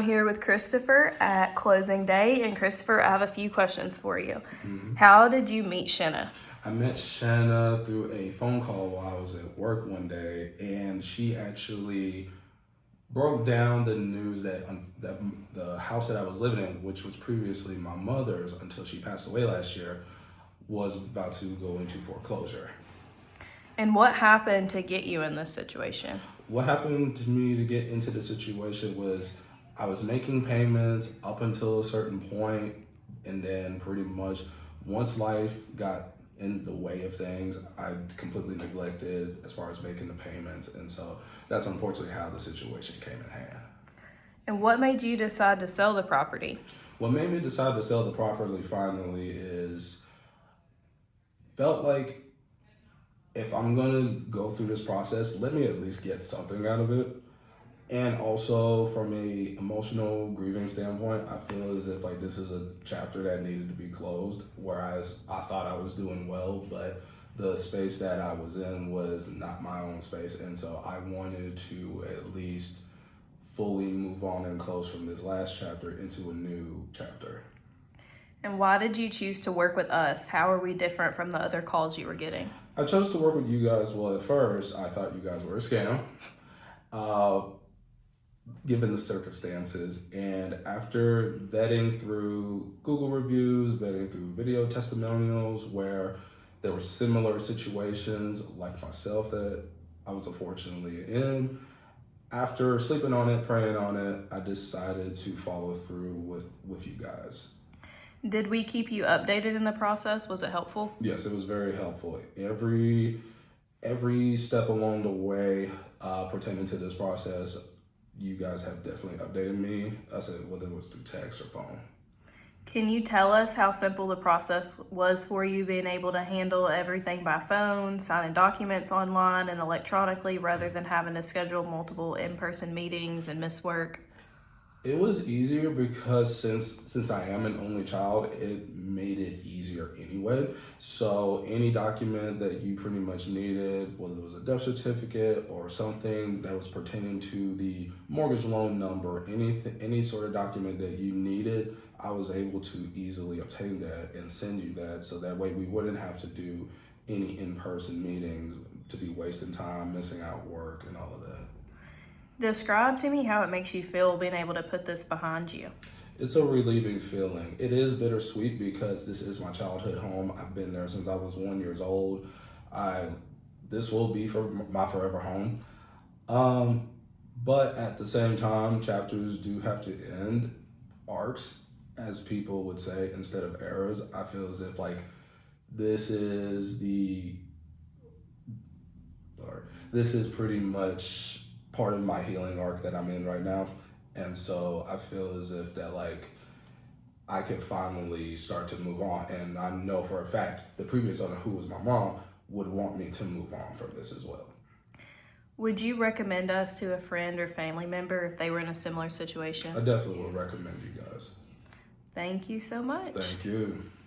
I'm here with Christopher at closing day, and Christopher, I have a few questions for you. How did you meet Shanna? I met Shanna through a phone call while I was at work one day, and she actually broke down the news that the house that I was living in, which was previously my mother's until she passed away last year, was about to go into foreclosure. And what happened to get you in this situation? What happened to me to get into the situation was I was making payments up until a certain point, and then pretty much once life got in the way of things, I completely neglected as far as making the payments, and so that's unfortunately how the situation came in hand. And what made you decide to sell the property? What made me decide to sell the property finally is felt like if I'm gonna go through this process, let me at least get something out of it. And also from a emotional grieving standpoint, I feel as if like this is a chapter that needed to be closed. Whereas I thought I was doing well, but the space that I was in was not my own space. And so I wanted to at least fully move on and close from this last chapter into a new chapter. And why did you choose to work with us? How are we different from the other calls you were getting? I chose to work with you guys. Well, at first, I thought you guys were a scam. Uh, Given the circumstances, and after vetting through Google reviews, vetting through video testimonials where there were similar situations like myself that I was unfortunately in, after sleeping on it, praying on it, I decided to follow through with you guys. Did we keep you updated in the process? Was it helpful? Yes, it was very helpful. Every step along the way pertaining to this process, you guys have definitely updated me. I said whether it was through text or phone. Can you tell us how simple the process was for you being able to handle everything by phone, signing documents online and electronically rather than having to schedule multiple in-person meetings and miss work? It was easier because since I am an only child, it made it easier anyway. So any document that you pretty much needed, whether it was a death certificate or something that was pertaining to the mortgage loan number, any sort of document that you needed, I was able to easily obtain that and send you that, so that way we wouldn't have to do any in-person meetings to be wasting time, missing out work, and all of that. Describe to me how it makes you feel being able to put this behind you. It's a relieving feeling. It is bittersweet because this is my childhood home. I've been there since I was 1 years old. I This will be for my forever home. But at the same time, chapters do have to end. Arcs, as people would say, instead of eras. I feel as if like this is the or this is pretty much part of my healing arc that I'm in right now. And so I feel as if that like I can finally start to move on. And I know for a fact the previous owner, who was my mom, would want me to move on from this as well. Would you recommend us to a friend or family member if they were in a similar situation? I definitely would recommend you guys. Thank you so much. Thank you.